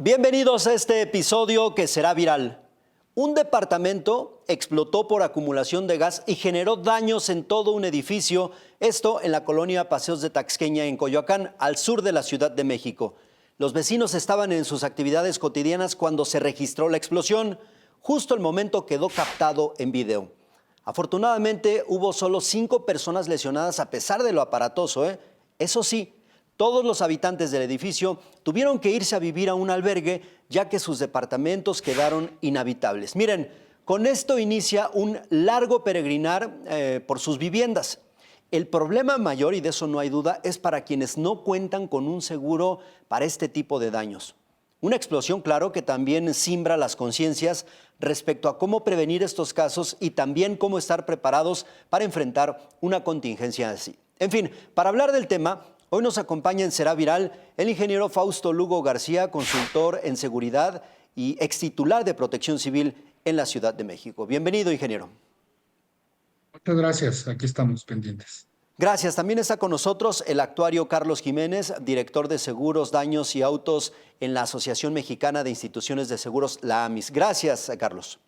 Bienvenidos a este episodio que será viral. Un departamento explotó por acumulación de gas y generó daños en todo un edificio, esto en la colonia Paseos de Taxqueña en Coyoacán, al sur de la Ciudad de México. Los vecinos estaban en sus actividades cotidianas cuando se registró la explosión. Justo el momento quedó captado en video. Afortunadamente hubo solo 5 personas lesionadas a pesar de lo aparatoso, Eso sí, todos los habitantes del edificio tuvieron que irse a vivir a un albergue ya que sus departamentos quedaron inhabitables. Miren, con esto inicia un largo peregrinar por sus viviendas. El problema mayor, y de eso no hay duda, es para quienes no cuentan con un seguro para este tipo de daños. Una explosión, claro, que también simbra las conciencias respecto a cómo prevenir estos casos y también cómo estar preparados para enfrentar una contingencia así. En fin, para hablar del tema, hoy nos acompaña en Será Viral el ingeniero Fausto Lugo García, consultor en seguridad y extitular de Protección Civil en la Ciudad de México. Bienvenido, ingeniero. Muchas gracias, aquí estamos pendientes. Gracias. También está con nosotros el actuario Carlos Jiménez, director de Seguros, Daños y Autos en la Asociación Mexicana de Instituciones de Seguros, la AMIS. Gracias, Carlos.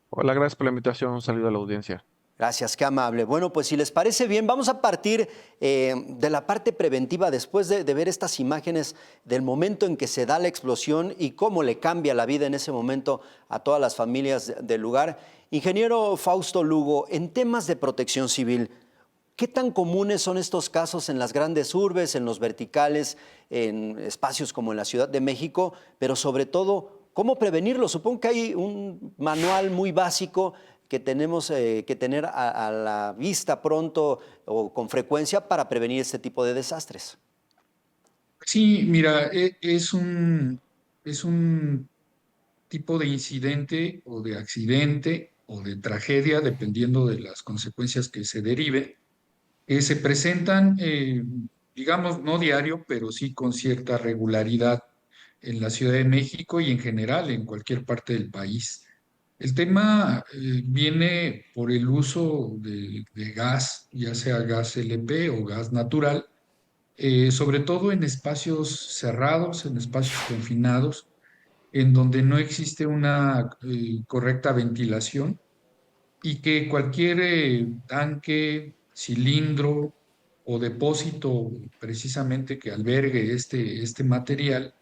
Hola, gracias por la invitación. Un saludo a la audiencia. Gracias, qué amable. Bueno, pues si les parece bien, vamos a partir de la parte preventiva después de ver estas imágenes del momento en que se da la explosión y cómo le cambia la vida en ese momento a todas las familias del lugar. Ingeniero Fausto Lugo, en temas de protección civil, ¿qué tan comunes son estos casos en las grandes urbes, en los verticales, en espacios como en la Ciudad de México? Pero sobre todo, ¿cómo prevenirlo? Supongo que hay un manual muy básico que tenemos que tener a la vista pronto o con frecuencia para prevenir este tipo de desastres. Sí, mira, es un tipo de incidente o de accidente o de tragedia, dependiendo de las consecuencias que se deriven, que se presentan, digamos, no diario, pero sí con cierta regularidad en la Ciudad de México y en general en cualquier parte del país. El tema viene por el uso de gas, ya sea gas LP o gas natural, sobre todo en espacios cerrados, en espacios confinados, en donde no existe una correcta ventilación y que cualquier tanque, cilindro o depósito precisamente que albergue este material,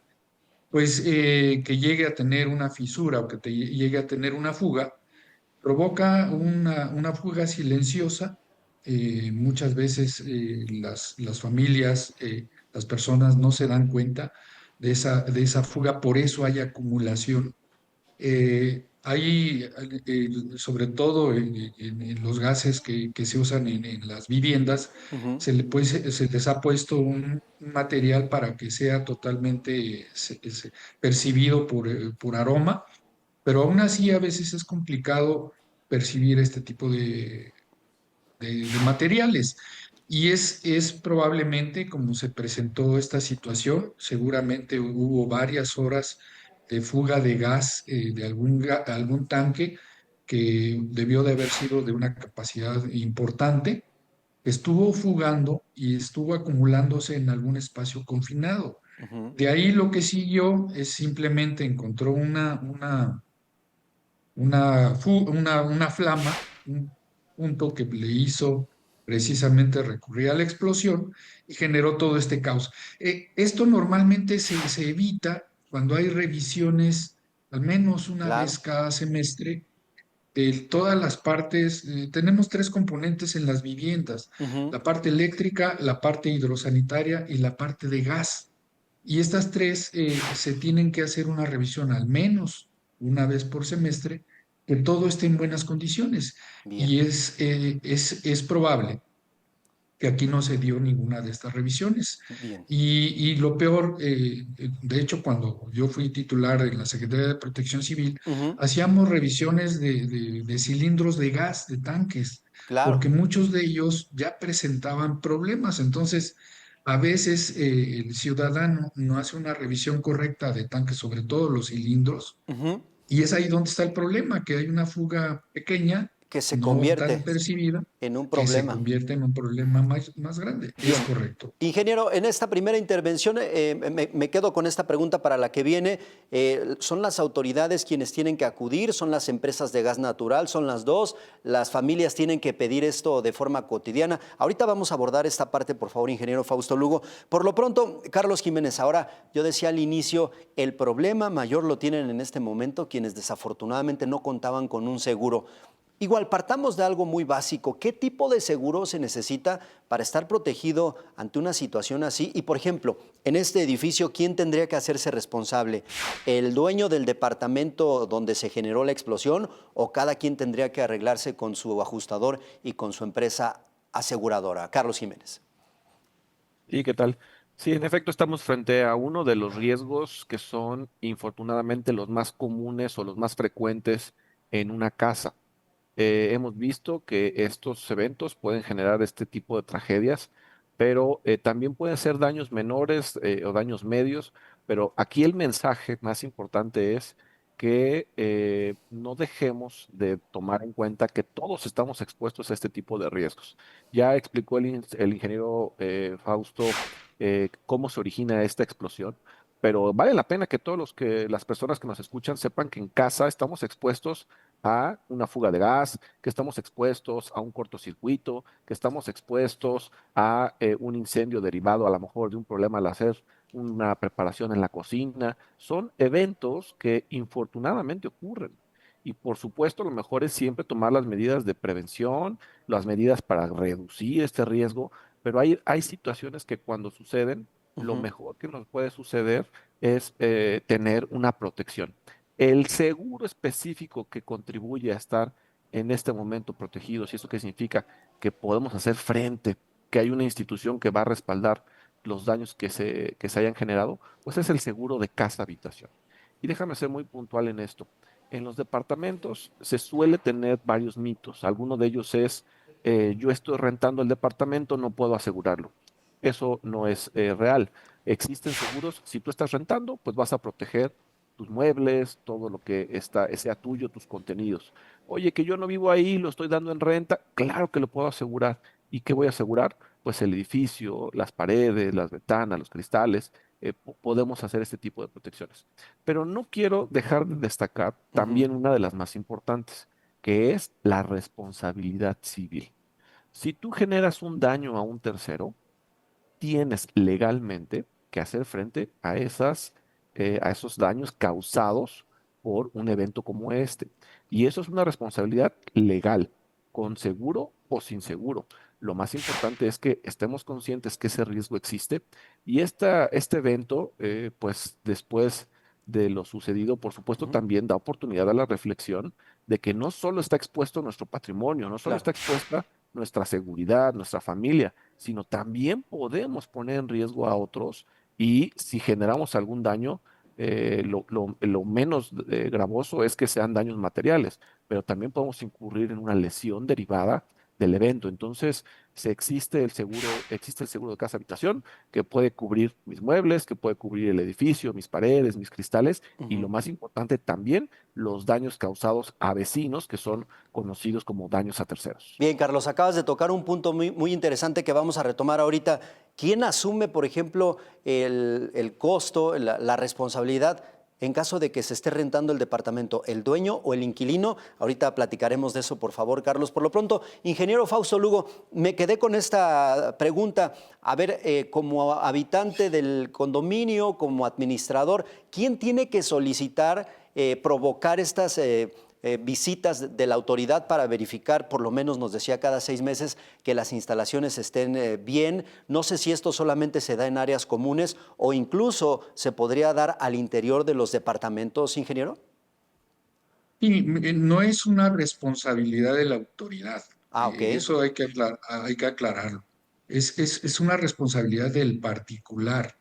pues que llegue a tener una fisura o que llegue a tener una fuga, provoca una fuga silenciosa. Muchas veces las familias, las personas no se dan cuenta de esa fuga, por eso hay acumulación. Hay, sobre todo en los gases que se usan en las viviendas, Uh-huh. se les ha puesto un material para que sea totalmente percibido por aroma, pero aún así a veces es complicado percibir este tipo de materiales. Y es probablemente como se presentó esta situación, seguramente hubo varias horas de fuga de gas de algún tanque que debió de haber sido de una capacidad importante, estuvo fugando y estuvo acumulándose en algún espacio confinado. Uh-huh. De ahí lo que siguió es simplemente encontró una flama, un punto que le hizo precisamente recurrir a la explosión y generó todo este caos. Esto normalmente se evita cuando hay revisiones, al menos una vez Claro. cada semestre, de todas las partes. Tenemos 3 componentes en las viviendas: Uh-huh. la parte eléctrica, la parte hidrosanitaria y la parte de gas. Y estas tres se tienen que hacer una revisión al menos una vez por semestre, que todo esté en buenas condiciones. Bien. Y es probable que aquí no se dio ninguna de estas revisiones. Bien. Y lo peor, de hecho, cuando yo fui titular en la Secretaría de Protección Civil, Uh-huh. hacíamos revisiones de cilindros de gas, de tanques, Claro. porque muchos de ellos ya presentaban problemas. Entonces, a veces el ciudadano no hace una revisión correcta de tanques, sobre todo los cilindros, Uh-huh. y es ahí donde está el problema, que hay una fuga pequeña que se no tan convierte percibida, en un que se problema. convierte en un problema más grande. Es Bien. correcto. Ingeniero, en esta primera intervención me quedo con esta pregunta para la que viene. ¿Son las autoridades quienes tienen que acudir? ¿Son las empresas de gas natural? ¿Son las dos? ¿Las familias tienen que pedir esto de forma cotidiana? Ahorita vamos a abordar esta parte, por favor, ingeniero Fausto Lugo. Por lo pronto, Carlos Jiménez, ahora yo decía al inicio, el problema mayor lo tienen en este momento quienes desafortunadamente no contaban con un seguro. Igual, partamos de algo muy básico. ¿Qué tipo de seguro se necesita para estar protegido ante una situación así? Y, por ejemplo, en este edificio, ¿quién tendría que hacerse responsable? ¿El dueño del departamento donde se generó la explosión o cada quien tendría que arreglarse con su ajustador y con su empresa aseguradora? Carlos Jiménez. ¿Y qué tal? Sí, en efecto, estamos frente a uno de los riesgos que son infortunadamente los más comunes o los más frecuentes en una casa. Hemos visto que estos eventos pueden generar este tipo de tragedias, pero también pueden ser daños menores o daños medios, pero aquí el mensaje más importante es que no dejemos de tomar en cuenta que todos estamos expuestos a este tipo de riesgos. Ya explicó el ingeniero Fausto cómo se origina esta explosión. Pero vale la pena que las personas que nos escuchan sepan que en casa estamos expuestos a una fuga de gas, que estamos expuestos a un cortocircuito, que estamos expuestos a un incendio derivado a lo mejor de un problema al hacer una preparación en la cocina. Son eventos que infortunadamente ocurren. Y por supuesto, lo mejor es siempre tomar las medidas de prevención, las medidas para reducir este riesgo, pero hay situaciones que cuando suceden, lo mejor que nos puede suceder es tener una protección. El seguro específico que contribuye a estar en este momento protegidos, y eso qué significa que podemos hacer frente, que hay una institución que va a respaldar los daños que se hayan generado, pues es el seguro de casa-habitación. Y déjame ser muy puntual en esto. En los departamentos se suele tener varios mitos. Alguno de ellos es, yo estoy rentando el departamento, no puedo asegurarlo. Eso no es real. Existen seguros, si tú estás rentando, pues vas a proteger tus muebles, todo lo que sea tuyo, tus contenidos. Oye, que yo no vivo ahí, lo estoy dando en renta, claro que lo puedo asegurar. ¿Y qué voy a asegurar? Pues el edificio, las paredes, las ventanas, los cristales, podemos hacer este tipo de protecciones. Pero no quiero dejar de destacar también una de las más importantes, que es la responsabilidad civil. Si tú generas un daño a un tercero, tienes legalmente que hacer frente a esos daños causados por un evento como este. Y eso es una responsabilidad legal, con seguro o sin seguro. Lo más importante es que estemos conscientes que ese riesgo existe y este evento, pues después de lo sucedido, por supuesto, también da oportunidad a la reflexión de que no solo está expuesto nuestro patrimonio, no solo Claro. está expuesta nuestra seguridad, nuestra familia, sino también podemos poner en riesgo a otros y si generamos algún daño, lo menos gravoso es que sean daños materiales, pero también podemos incurrir en una lesión derivada del evento. Entonces, existe el seguro de casa habitación que puede cubrir mis muebles, que puede cubrir el edificio, mis paredes, mis cristales y lo más importante también los daños causados a vecinos que son conocidos como daños a terceros. Bien, Carlos, acabas de tocar un punto muy interesante que vamos a retomar ahorita. ¿Quién asume, por ejemplo, el costo, la responsabilidad en caso de que se esté rentando el departamento? ¿El dueño o el inquilino? Ahorita platicaremos de eso, por favor, Carlos. Por lo pronto, ingeniero Fausto Lugo, me quedé con esta pregunta. A ver, como habitante del condominio, como administrador, ¿quién tiene que solicitar provocar estas visitas de la autoridad para verificar, por lo menos nos decía cada 6 meses, que las instalaciones estén bien? No sé si esto solamente se da en áreas comunes o incluso se podría dar al interior de los departamentos, ingeniero. Y no es una responsabilidad de la autoridad. Ah, ok. Eso hay que aclararlo. Es una responsabilidad del particular.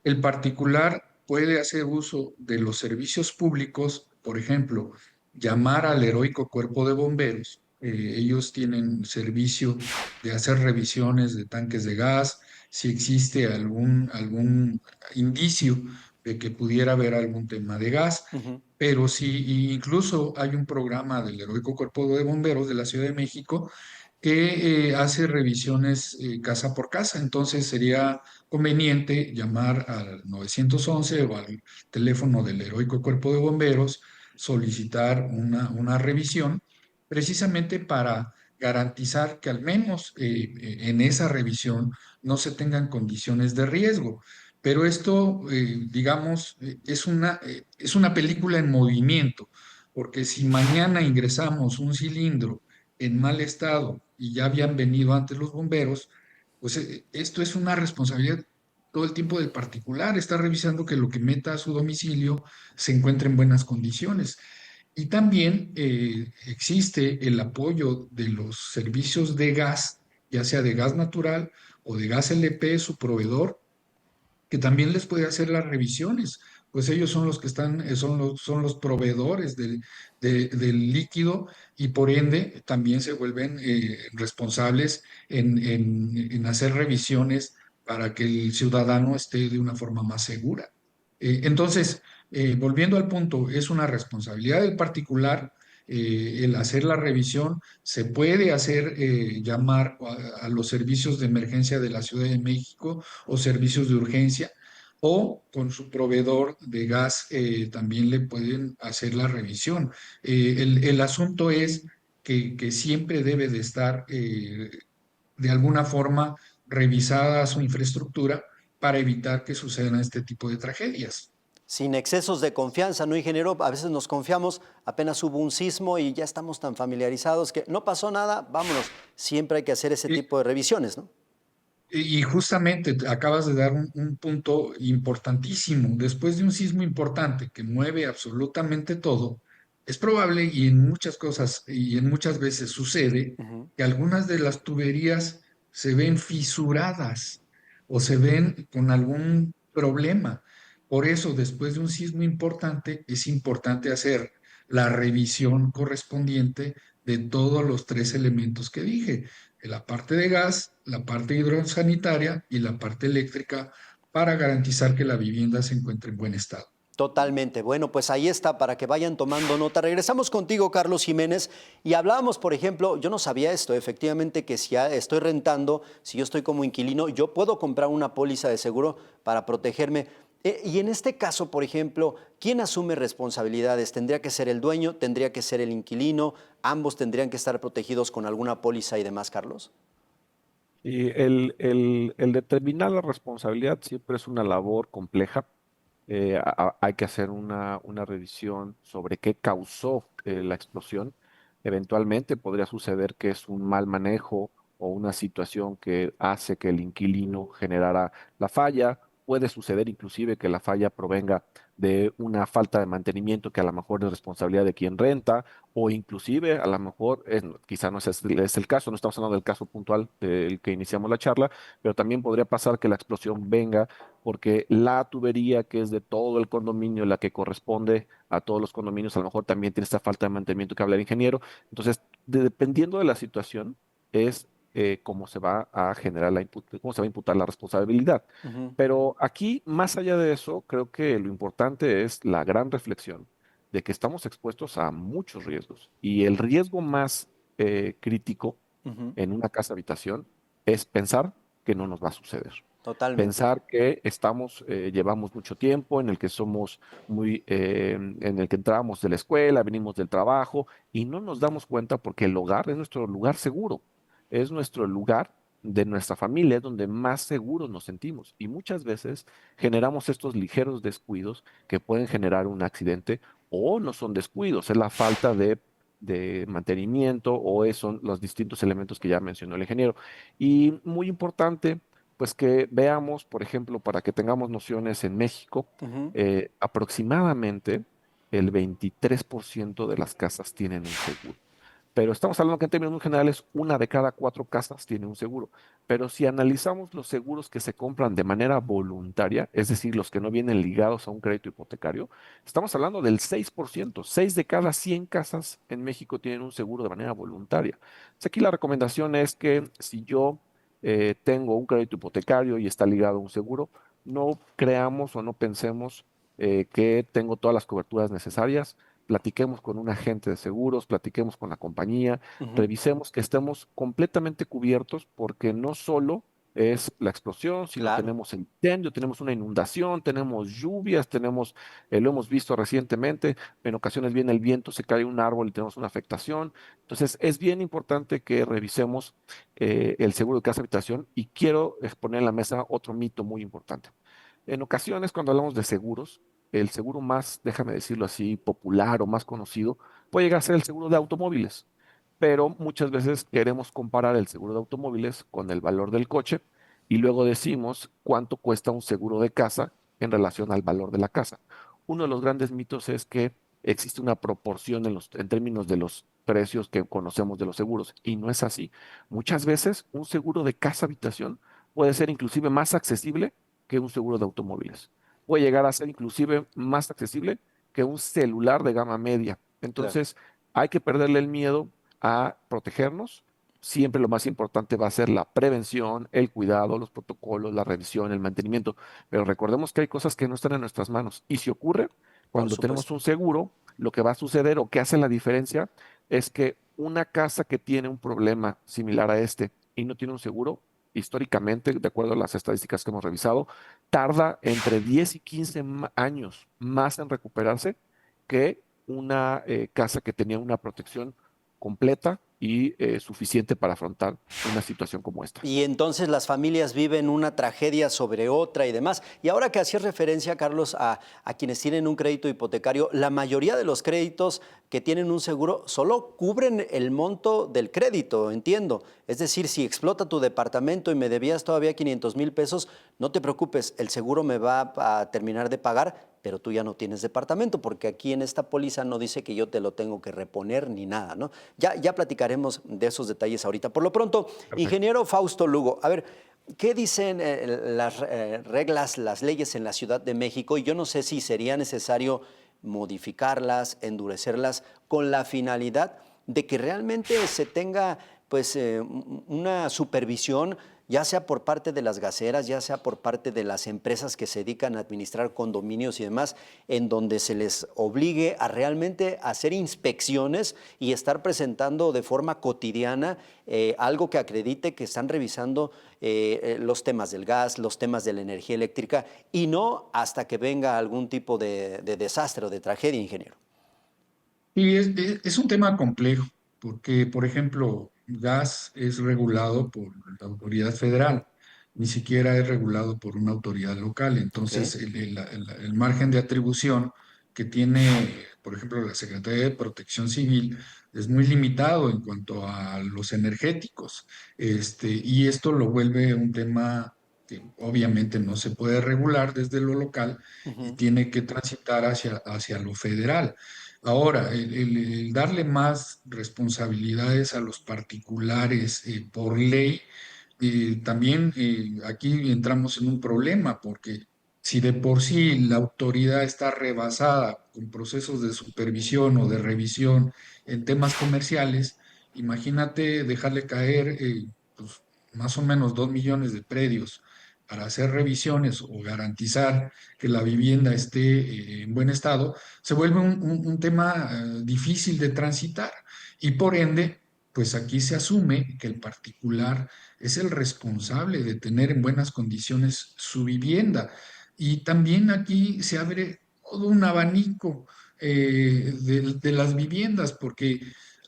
El particular puede hacer uso de los servicios públicos, por ejemplo, llamar al heroico cuerpo de bomberos. Ellos tienen servicio de hacer revisiones de tanques de gas, si existe algún indicio de que pudiera haber algún tema de gas. Ujú. Pero sí, y incluso hay un programa del Heroico Cuerpo de Bomberos de la Ciudad de México que hace revisiones casa por casa. Entonces sería conveniente llamar al 911 o al teléfono del Heroico Cuerpo de Bomberos, solicitar una revisión, precisamente para garantizar que al menos en esa revisión no se tengan condiciones de riesgo. Pero esto, digamos, es una película en movimiento, porque si mañana ingresamos un cilindro en mal estado y ya habían venido antes los bomberos, pues esto es una responsabilidad todo el tiempo del particular, está revisando que lo que meta a su domicilio se encuentre en buenas condiciones. Y también existe el apoyo de los servicios de gas, ya sea de gas natural o de gas LP, su proveedor, que también les puede hacer las revisiones, pues ellos son los que están, son los proveedores del líquido y por ende también se vuelven responsables en hacer revisiones para que el ciudadano esté de una forma más segura. Entonces, volviendo al punto, es una responsabilidad del particular el hacer la revisión. Se puede hacer llamar a los servicios de emergencia de la Ciudad de México o servicios de urgencia, o con su proveedor de gas también le pueden hacer la revisión. El asunto es que siempre debe de estar de alguna forma revisada su infraestructura para evitar que sucedan este tipo de tragedias. Sin excesos de confianza, ¿no, ingeniero? A veces nos confiamos, apenas hubo un sismo y ya estamos tan familiarizados que no pasó nada, vámonos. Siempre hay que hacer ese Eh, tipo de revisiones, ¿no? Y justamente acabas de dar un punto importantísimo. Después de un sismo importante que mueve absolutamente todo, es probable y en muchas cosas y en muchas veces sucede Ujú. que algunas de las tuberías se ven fisuradas o se ven con algún problema. Por eso, después de un sismo importante, es importante hacer la revisión correspondiente de todos los tres elementos que dije: la parte de gas, la parte hidrosanitaria y la parte eléctrica, para garantizar que la vivienda se encuentre en buen estado. Totalmente. Bueno, pues ahí está para que vayan tomando nota. Regresamos contigo, Carlos Jiménez, y hablábamos, por ejemplo, yo no sabía esto, efectivamente, que si estoy rentando, si yo estoy como inquilino, yo puedo comprar una póliza de seguro para protegerme. Y en este caso, por ejemplo, ¿quién asume responsabilidades? ¿Tendría que ser el dueño? ¿Tendría que ser el inquilino? ¿Ambos tendrían que estar protegidos con alguna póliza y demás, Carlos? Y el determinar la responsabilidad siempre es una labor compleja. Hay que hacer una revisión sobre qué causó la explosión. Eventualmente podría suceder que es un mal manejo o una situación que hace que el inquilino generara la falla. Puede suceder inclusive que la falla provenga de una falta de mantenimiento que a lo mejor es responsabilidad de quien renta, o inclusive a lo mejor, quizá no es el caso, no estamos hablando del caso puntual del que iniciamos la charla, pero también podría pasar que la explosión venga porque la tubería que es de todo el condominio, la que corresponde a todos los condominios, a lo mejor también tiene esta falta de mantenimiento que habla el ingeniero. Entonces, dependiendo de la situación, es cómo se va a generar cómo se va a imputar la responsabilidad. Ujú. Pero aquí, más allá de eso, creo que lo importante es la gran reflexión de que estamos expuestos a muchos riesgos y el riesgo más crítico Ujú. en una casa habitación es pensar que no nos va a suceder. Totalmente. Pensar que llevamos mucho tiempo en el que somos en el que entramos de la escuela, venimos del trabajo y no nos damos cuenta porque el hogar es nuestro lugar seguro, es nuestro lugar de nuestra familia, es donde más seguros nos sentimos. Y muchas veces generamos estos ligeros descuidos que pueden generar un accidente, o no son descuidos, es la falta de mantenimiento, o son los distintos elementos que ya mencionó el ingeniero. Y muy importante, pues que veamos, por ejemplo, para que tengamos nociones, en México, Ujú. aproximadamente el 23% de las casas tienen un seguro. Pero estamos hablando que en términos muy generales, una de cada cuatro casas tiene un seguro. Pero si analizamos los seguros que se compran de manera voluntaria, es decir, los que no vienen ligados a un crédito hipotecario, estamos hablando del 6%. 6 de cada 100 casas en México tienen un seguro de manera voluntaria. Entonces, aquí la recomendación es que si yo tengo un crédito hipotecario y está ligado a un seguro, no creamos o no pensemos que tengo todas las coberturas necesarias. Platiquemos con un agente de seguros, platiquemos con la compañía, Ujú. revisemos que estemos completamente cubiertos porque no solo es la explosión, sino Claro, tenemos el incendio, tenemos una inundación, tenemos lluvias, lo hemos visto recientemente, en ocasiones viene el viento, se cae un árbol y tenemos una afectación. Entonces, es bien importante que revisemos el seguro de casa habitación y quiero exponer en la mesa otro mito muy importante. En ocasiones, cuando hablamos de seguros, el seguro más, déjame decirlo así, popular o más conocido, puede llegar a ser el seguro de automóviles, pero muchas veces queremos comparar el seguro de automóviles con el valor del coche y luego decimos cuánto cuesta un seguro de casa en relación al valor de la casa. Uno de los grandes mitos es que existe una proporción en términos de los precios que conocemos de los seguros y no es así. Muchas veces un seguro de casa habitación puede ser inclusive más accesible que un seguro de automóviles. Puede llegar a ser inclusive más accesible que un celular de gama media. claro. Entonces, hay que perderle el miedo a protegernos. Siempre lo más importante va a ser la prevención, el cuidado, los protocolos, la revisión, el mantenimiento. Pero recordemos que hay cosas que no están en nuestras manos. Y si ocurre, Por cuando tenemos supuesto. un seguro, lo que va a suceder o que hace la diferencia es que una casa que tiene un problema similar a este y no tiene un seguro, históricamente, de acuerdo a las estadísticas que hemos revisado, tarda entre 10 y 15 años más en recuperarse que una casa que tenía una protección completa y suficiente para afrontar una situación como esta. Y entonces las familias viven una tragedia sobre otra y demás. Y ahora que hacías referencia, Carlos, a quienes tienen un crédito hipotecario, la mayoría de los créditos que tienen un seguro solo cubren el monto del crédito, entiendo. Es decir, si explota tu departamento y me debías todavía 500,000 pesos, no te preocupes, el seguro me va a terminar de pagar, pero tú ya no tienes departamento, porque aquí en esta póliza no dice que yo te lo tengo que reponer ni nada, ¿no? Ya platicaremos de esos detalles ahorita. Por lo pronto, Perfecto. ingeniero Fausto Lugo, a ver, ¿qué dicen las reglas, las leyes en la Ciudad de México? Y yo no sé si sería necesario modificarlas, endurecerlas, con la finalidad de que realmente se tenga pues una supervisión, ya sea por parte de las gaseras, ya sea por parte de las empresas que se dedican a administrar condominios y demás, en donde se les obligue a realmente hacer inspecciones y estar presentando de forma cotidiana algo que acredite que están revisando los temas del gas, los temas de la energía eléctrica, y no hasta que venga algún tipo de desastre o de tragedia, ingeniero. Y es un tema complejo, porque, por ejemplo, gas es regulado por la autoridad federal, ni siquiera es regulado por una autoridad local. Ok. Entonces, el margen de atribución que tiene, por ejemplo, la Secretaría de Protección Civil es muy limitado en cuanto a los energéticos. Y esto lo vuelve un tema que obviamente no se puede regular desde lo local y Ujú. tiene que transitar hacia lo federal. Ahora, el darle más responsabilidades a los particulares por ley, también aquí entramos en un problema, porque si de por sí la autoridad está rebasada con procesos de supervisión o de revisión en temas comerciales, imagínate dejarle caer pues, más o menos 2 millones de predios para hacer revisiones o garantizar que la vivienda esté en buen estado, se vuelve un tema difícil de transitar y por ende, pues aquí se asume que el particular es el responsable de tener en buenas condiciones su vivienda. Y también aquí se abre todo un abanico de las viviendas, porque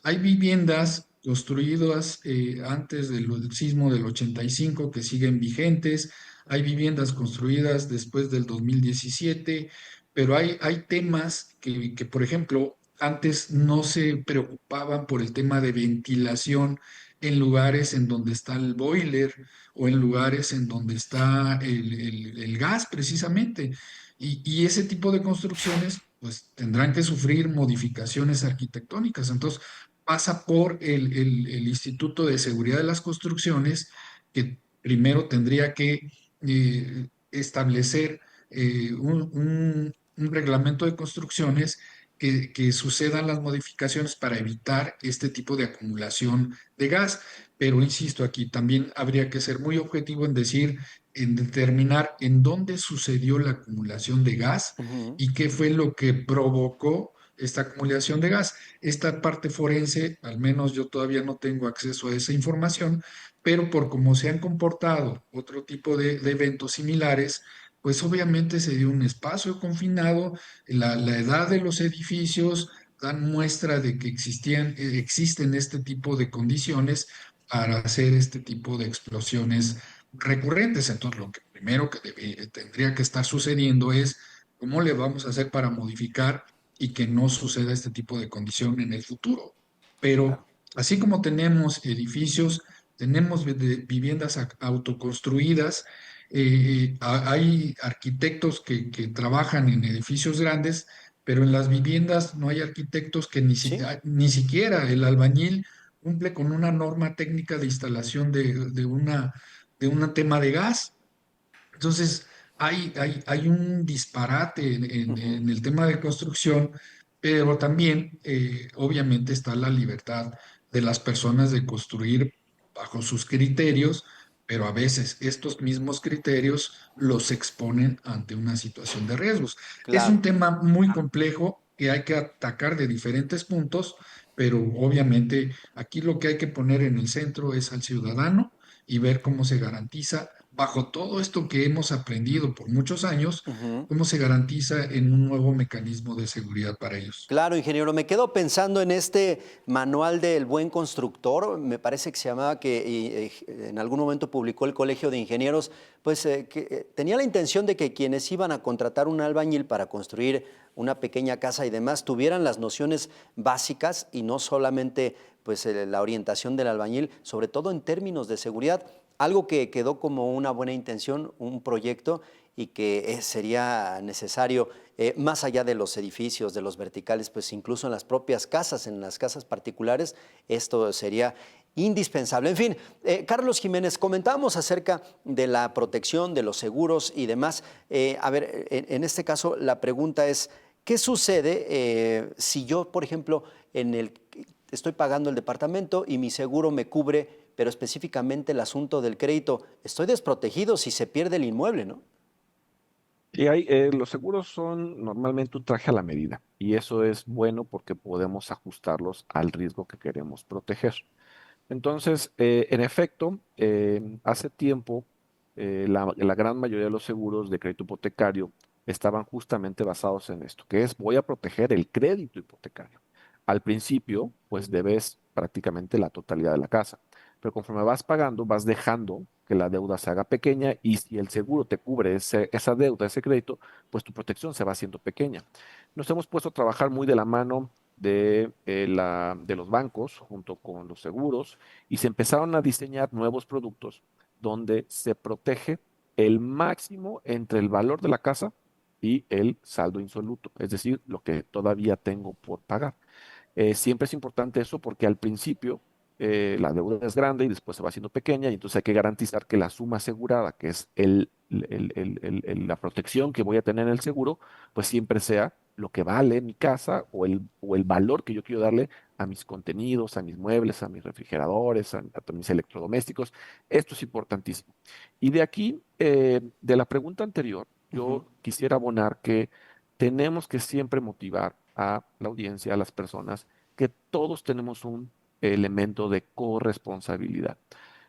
hay viviendas construidas antes del sismo del 85 que siguen vigentes, hay viviendas construidas después del 2017, pero hay temas que, por ejemplo, antes no se preocupaban por el tema de ventilación en lugares en donde está el boiler o en lugares en donde está el gas precisamente. Y ese tipo de construcciones pues tendrán que sufrir modificaciones arquitectónicas. Entonces pasa por el Instituto de Seguridad de las Construcciones, que primero tendría que establecer un reglamento de construcciones que sucedan las modificaciones para evitar este tipo de acumulación de gas. Pero insisto, aquí también habría que ser muy objetivo en decir, en determinar en dónde sucedió la acumulación de gas Ujú. y qué fue lo que provocó esta acumulación de gas. Esta parte forense, al menos yo todavía no tengo acceso a esa información, pero por cómo se han comportado otro tipo de eventos similares, pues obviamente se dio un espacio confinado, la edad de los edificios dan muestra de que existen este tipo de condiciones para hacer este tipo de explosiones recurrentes. Entonces, lo que primero que tendría que estar sucediendo es cómo le vamos a hacer para modificar y que no suceda este tipo de condición en el futuro. Pero Claro. así como tenemos edificios, tenemos viviendas autoconstruidas, hay arquitectos que trabajan en edificios grandes, pero en las viviendas no hay arquitectos que Sí. ni siquiera el albañil cumple con una norma técnica de instalación de un tema de gas. Entonces, hay un disparate Ujú. en el tema de construcción, pero también, obviamente, está la libertad de las personas de construir bajo sus criterios, pero a veces estos mismos criterios los exponen ante una situación de riesgos. Es un Claro. tema muy complejo que hay que atacar de diferentes puntos, pero obviamente aquí lo que hay que poner en el centro es al ciudadano y ver cómo se garantiza, bajo todo esto que hemos aprendido por muchos años, Ujú. cómo se garantiza en un nuevo mecanismo de seguridad para ellos. Claro, ingeniero. Me quedo pensando en este manual del buen constructor, me parece que se llamaba, que en algún momento publicó el Colegio de Ingenieros, pues que tenía la intención de que quienes iban a contratar un albañil para construir una pequeña casa y demás tuvieran las nociones básicas y no solamente pues la orientación del albañil, sobre todo en términos de seguridad. Algo que quedó como una buena intención, un proyecto, y que sería necesario, más allá de los edificios, de los verticales, pues incluso en las propias casas, en las casas particulares, esto sería indispensable. En fin, Carlos Jiménez, comentábamos acerca de la protección, de los seguros y demás. A ver, en este caso la pregunta es, ¿qué sucede si yo, por ejemplo, estoy pagando el departamento y mi seguro me cubre, pero específicamente el asunto del crédito? Estoy desprotegido si se pierde el inmueble, ¿no? Los seguros son normalmente un traje a la medida y eso es bueno porque podemos ajustarlos al riesgo que queremos proteger. Entonces, en efecto, hace tiempo la gran mayoría de los seguros de crédito hipotecario estaban justamente basados en esto, que es voy a proteger el crédito hipotecario. Al principio, pues debes prácticamente la totalidad de la casa, pero conforme vas pagando, vas dejando que la deuda se haga pequeña y si el seguro te cubre esa deuda, ese crédito, pues tu protección se va haciendo pequeña. Nos hemos puesto a trabajar muy de la mano de los bancos junto con los seguros y se empezaron a diseñar nuevos productos donde se protege el máximo entre el valor de la casa y el saldo insoluto, es decir, lo que todavía tengo por pagar. Siempre es importante eso porque al principio la deuda es grande y después se va haciendo pequeña y entonces hay que garantizar que la suma asegurada, que es la protección que voy a tener en el seguro, pues siempre sea lo que vale mi casa o el valor que yo quiero darle a mis contenidos, a mis muebles, a mis refrigeradores, a mis electrodomésticos. Esto es importantísimo. Y de aquí, de la pregunta anterior, Ujú. yo quisiera abonar que tenemos que siempre motivar a la audiencia, a las personas, que todos tenemos un elemento de corresponsabilidad.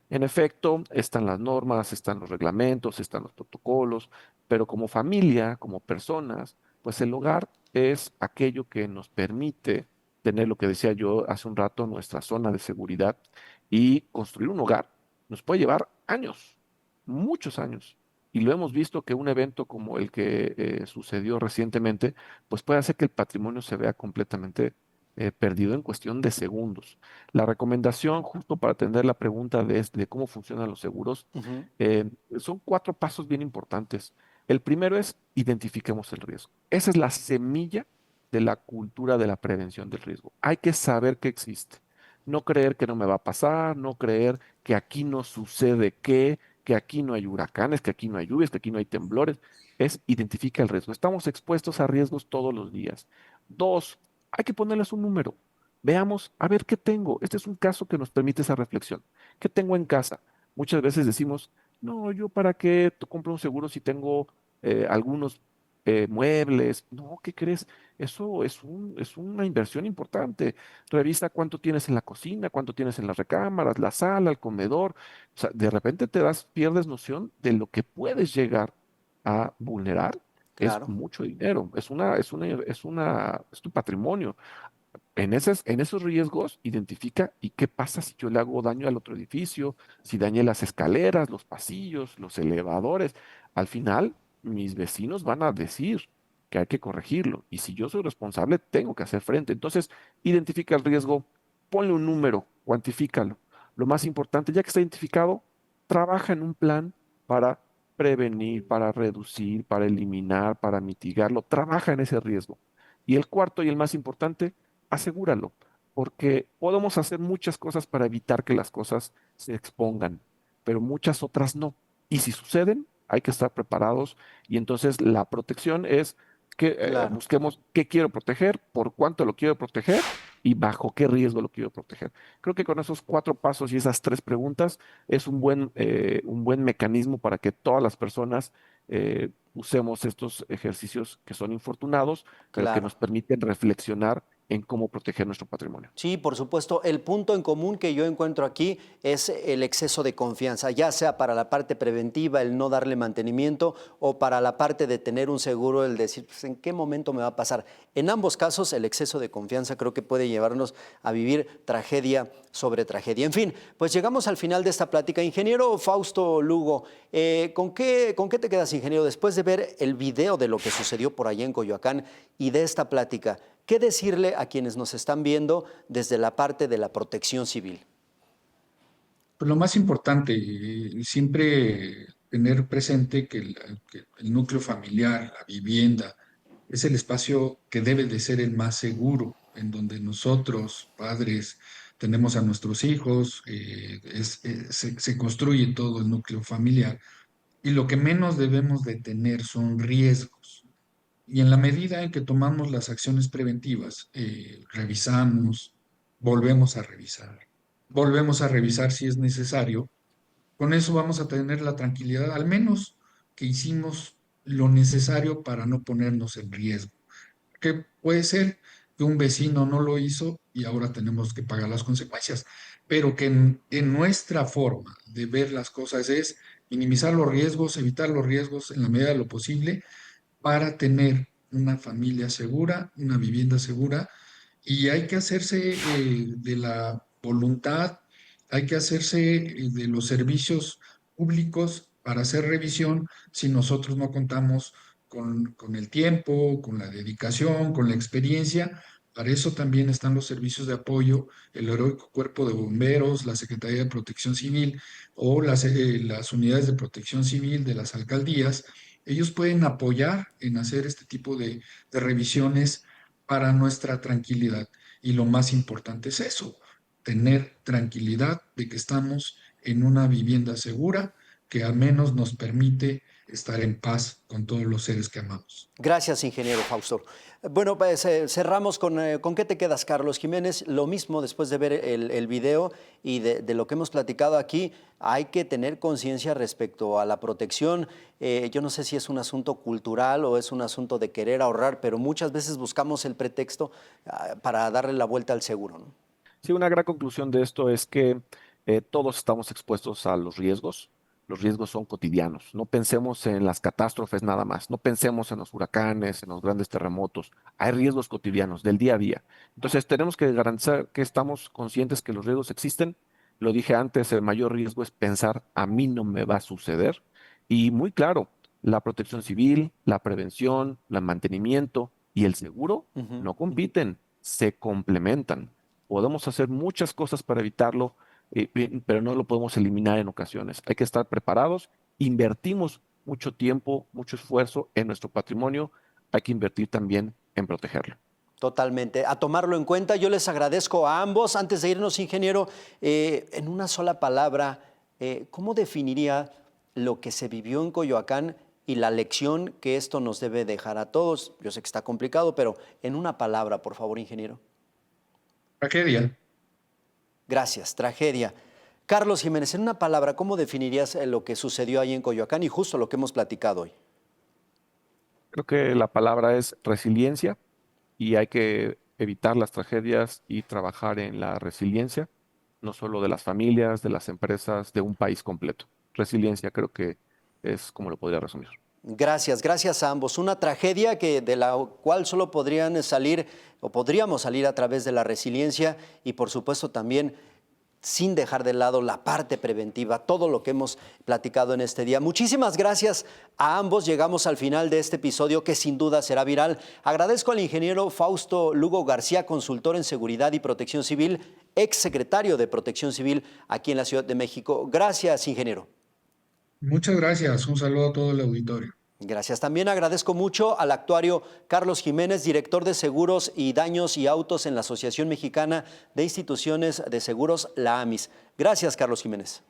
En efecto, están las normas, están los reglamentos, están los protocolos, pero como familia, como personas, pues el hogar es aquello que nos permite tener lo que decía yo hace un rato, nuestra zona de seguridad y construir un hogar nos puede llevar años, muchos años. Y lo hemos visto que un evento como el que sucedió recientemente, pues puede hacer que el patrimonio se vea completamente perdido en cuestión de segundos. La recomendación, justo para atender la pregunta de cómo funcionan los seguros, Ujú. son cuatro pasos bien importantes. El primero es identifiquemos el riesgo. Esa es la semilla de la cultura de la prevención del riesgo. Hay que saber que existe. No creer que no me va a pasar, no creer que aquí no sucede que aquí no hay huracanes, que aquí no hay lluvias, que aquí no hay temblores. Es identifica el riesgo. Estamos expuestos a riesgos todos los días. Dos, hay que ponerles un número. Veamos, a ver qué tengo. Este es un caso que nos permite esa reflexión. ¿Qué tengo en casa? Muchas veces decimos, no, yo para qué compro un seguro si tengo algunos muebles. No, ¿qué crees? Eso es una inversión importante. Revisa cuánto tienes en la cocina, cuánto tienes en las recámaras, la sala, el comedor. O sea, de repente pierdes noción de lo que puedes llegar a vulnerar. Es Claro, mucho dinero, es tu patrimonio. En esos riesgos, identifica y qué pasa si yo le hago daño al otro edificio, si dañé las escaleras, los pasillos, los elevadores. Al final, mis vecinos van a decir que hay que corregirlo. Y si yo soy responsable, tengo que hacer frente. Entonces, identifica el riesgo, ponle un número, cuantifícalo. Lo más importante, ya que está identificado, trabaja en un plan para prevenir, para reducir, para eliminar, para mitigarlo. Trabaja en ese riesgo. Y el cuarto y el más importante, asegúralo, porque podemos hacer muchas cosas para evitar que las cosas se expongan, pero muchas otras no. Y si suceden, hay que estar preparados y entonces la protección es que claro. busquemos qué quiero proteger, por cuánto lo quiero proteger y bajo qué riesgo lo quiero proteger. Creo que con esos 4 pasos y esas 3 preguntas es un buen mecanismo para que todas las personas usemos estos ejercicios que son infortunados, pero que Claro. nos permiten reflexionar en cómo proteger nuestro patrimonio. Sí, por supuesto. El punto en común que yo encuentro aquí es el exceso de confianza, ya sea para la parte preventiva, el no darle mantenimiento, o para la parte de tener un seguro, el decir, pues, ¿en qué momento me va a pasar? En ambos casos, el exceso de confianza creo que puede llevarnos a vivir tragedia sobre tragedia. En fin, pues llegamos al final de esta plática. Ingeniero Fausto Lugo, ¿con qué te quedas, ingeniero, después de ver el video de lo que sucedió por allá en Coyoacán y de esta plática? ¿Qué decirle a quienes nos están viendo desde la parte de la protección civil? Pues lo más importante, siempre tener presente que el núcleo familiar, la vivienda, es el espacio que debe de ser el más seguro, en donde nosotros, padres, tenemos a nuestros hijos, se construye todo el núcleo familiar. Y lo que menos debemos de tener son riesgos. Y en la medida en que tomamos las acciones preventivas, revisamos, volvemos a revisar, volvemos a revisar si es necesario, con eso vamos a tener la tranquilidad, al menos que hicimos lo necesario para no ponernos en riesgo. Que puede ser que un vecino no lo hizo y ahora tenemos que pagar las consecuencias, pero que en nuestra forma de ver las cosas es minimizar los riesgos, evitar los riesgos en la medida de lo posible para tener una familia segura, una vivienda segura, y hay que hacerse de la voluntad, hay que hacerse de los servicios públicos para hacer revisión si nosotros no contamos con el tiempo, con la dedicación, con la experiencia. Para eso también están los servicios de apoyo, el heroico cuerpo de bomberos, la Secretaría de Protección Civil o las unidades de protección civil de las alcaldías. Ellos pueden apoyar en hacer este tipo de revisiones para nuestra tranquilidad. Y lo más importante es eso, tener tranquilidad de que estamos en una vivienda segura que al menos nos permite estar en paz con todos los seres que amamos. Gracias, ingeniero Fausto. Bueno, pues cerramos con qué te quedas, Carlos Jiménez. Lo mismo después de ver el video y de lo que hemos platicado aquí, hay que tener conciencia respecto a la protección. Yo no sé si es un asunto cultural o es un asunto de querer ahorrar, pero muchas veces buscamos el pretexto para darle la vuelta al seguro, ¿no? Sí, una gran conclusión de esto es que todos estamos expuestos a los riesgos. Los riesgos son cotidianos. No pensemos en las catástrofes nada más. No pensemos en los huracanes, en los grandes terremotos. Hay riesgos cotidianos del día a día. Entonces tenemos que garantizar que estamos conscientes que los riesgos existen. Lo dije antes, el mayor riesgo es pensar, a mí no me va a suceder. Y muy claro, la protección civil, la prevención, el mantenimiento y el seguro Ujú. no compiten, se complementan. Podemos hacer muchas cosas para evitarlo, pero no lo podemos eliminar en ocasiones. Hay que estar preparados. Invertimos mucho tiempo, mucho esfuerzo en nuestro patrimonio. Hay que invertir también en protegerlo. Totalmente. A tomarlo en cuenta, yo les agradezco a ambos. Antes de irnos, ingeniero, en una sola palabra, ¿cómo definiría lo que se vivió en Coyoacán y la lección que esto nos debe dejar a todos. Yo sé que está complicado, pero en una palabra, por favor, ingeniero. Tragedia. Gracias, tragedia. Carlos Jiménez, en una palabra, ¿cómo definirías lo que sucedió ahí en Coyoacán y justo lo que hemos platicado hoy? Creo que la palabra es resiliencia y hay que evitar las tragedias y trabajar en la resiliencia, no solo de las familias, de las empresas, de un país completo. Resiliencia creo que es como lo podría resumir. Gracias, gracias a ambos. Una tragedia de la cual solo podrían salir o podríamos salir a través de la resiliencia y por supuesto también sin dejar de lado la parte preventiva, todo lo que hemos platicado en este día. Muchísimas gracias a ambos. Llegamos al final de este episodio que sin duda será viral. Agradezco al ingeniero Fausto Lugo García, consultor en seguridad y protección civil, ex secretario de Protección Civil aquí en la Ciudad de México. Gracias, ingeniero. Muchas gracias. Un saludo a todo el auditorio. Gracias. También agradezco mucho al actuario Carlos Jiménez, director de Seguros y Daños y Autos en la Asociación Mexicana de Instituciones de Seguros, la AMIS. Gracias, Carlos Jiménez.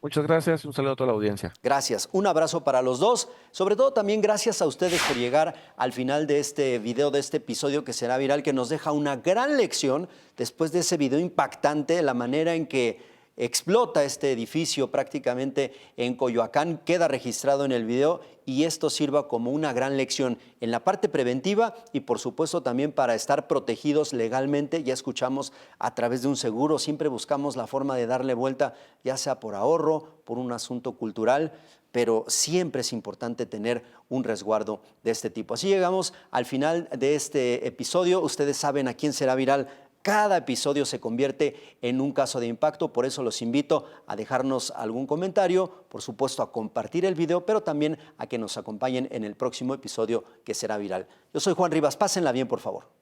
Muchas gracias y un saludo a toda la audiencia. Gracias. Un abrazo para los dos. Sobre todo también gracias a ustedes por llegar al final de este video, de este episodio que será viral, que nos deja una gran lección después de ese video impactante, la manera en que explota este edificio prácticamente en Coyoacán, queda registrado en el video y esto sirva como una gran lección en la parte preventiva y por supuesto también para estar protegidos legalmente. Ya escuchamos a través de un seguro, siempre buscamos la forma de darle vuelta, ya sea por ahorro, por un asunto cultural, pero siempre es importante tener un resguardo de este tipo. Así llegamos al final de este episodio. Ustedes saben a quién será viral. Cada episodio se convierte en un caso de impacto, por eso los invito a dejarnos algún comentario, por supuesto a compartir el video, pero también a que nos acompañen en el próximo episodio que será viral. Yo soy Juan Rivas, pásenla bien por favor.